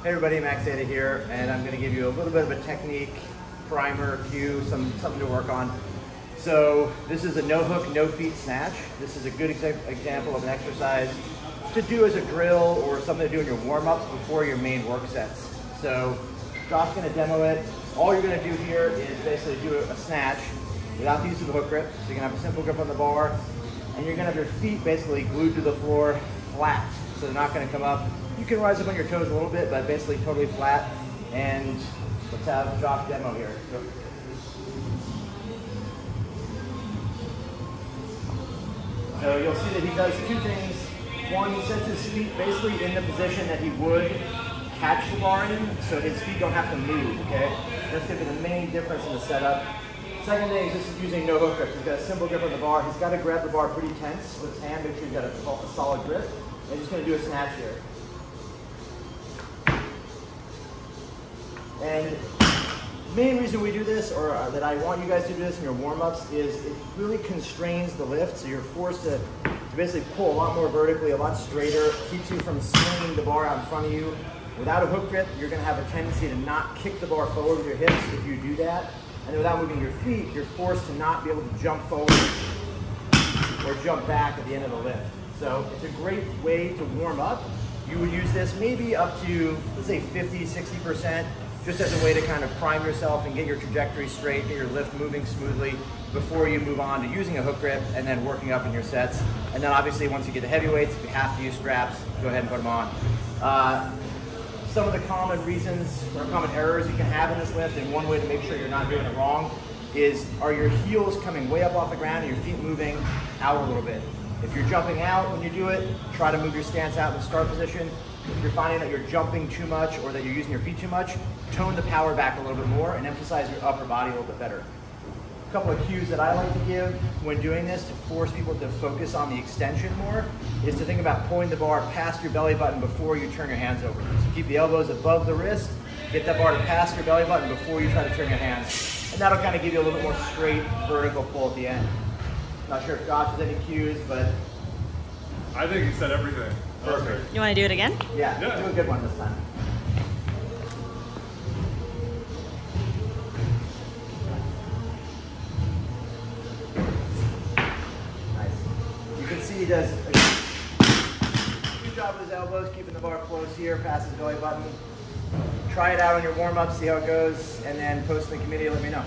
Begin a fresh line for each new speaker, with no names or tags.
Hey everybody, Max Aita here, and I'm going to give you a little bit of a technique, primer, cue, something to work on. So this is a no hook, no feet snatch. This is a good example of an exercise to do as a drill or something to do in your warm-ups before your main work sets. So Josh's going to demo it. All you're going to do here is basically do a snatch without the use of the hook grip. So you can have a simple grip on the bar, and you're going to have your feet basically glued to the floor flat. So they're not going to come up. You can rise up on your toes a little bit, but basically totally flat. And let's have Josh demo here. So you'll see that he does two things. One, he sets his feet basically in the position that he would catch the bar in, so his feet don't have to move, okay? That's going to be the main difference in the setup. Second thing is this is using no hook grip. He's got a simple grip on the bar. He's got to grab the bar pretty tense with his hand, make sure he's got a solid grip. And he's just going to do a snatch here. And the main reason we do this, or that I want you guys to do this in your warm-ups, is it really constrains the lift, so you're forced to basically pull a lot more vertically, a lot straighter, keeps you from swinging the bar out in front of you. Without a hook grip, you're going to have a tendency to not kick the bar forward with your hips if you do that. And then without moving your feet, you're forced to not be able to jump forward or jump back at the end of the lift. So it's a great way to warm up. You would use this maybe up to, let's say 50, 60%, just as a way to kind of prime yourself and get your trajectory straight, get your lift moving smoothly before you move on to using a hook grip and then working up in your sets. And then obviously once you get to heavyweights, if you have to use straps, go ahead and put them on. Some of the common reasons or common errors you can have in this lift, and one way to make sure you're not doing it wrong, is are your heels coming way up off the ground and your feet moving out a little bit. If you're jumping out when you do it, try to move your stance out in the start position. If you're finding that you're jumping too much or that you're using your feet too much, tone the power back a little bit more and emphasize your upper body a little bit better. A couple of cues that I like to give when doing this to force people to focus on the extension more is to think about pulling the bar past your belly button before you turn your hands over. So keep the elbows above the wrist, get that bar to pass your belly button before you try to turn your hands. And that'll kind of give you a little bit more straight vertical pull at the end. Not sure if Josh has any cues, but
I think you said everything.
Perfect.
You want to do it again?
Yeah, do a good one this time. Nice. You can see he does a good job with his elbows, keeping the bar close here, past his belly button. Try it out on your warm-up, see how it goes, and then post in the community, let me know.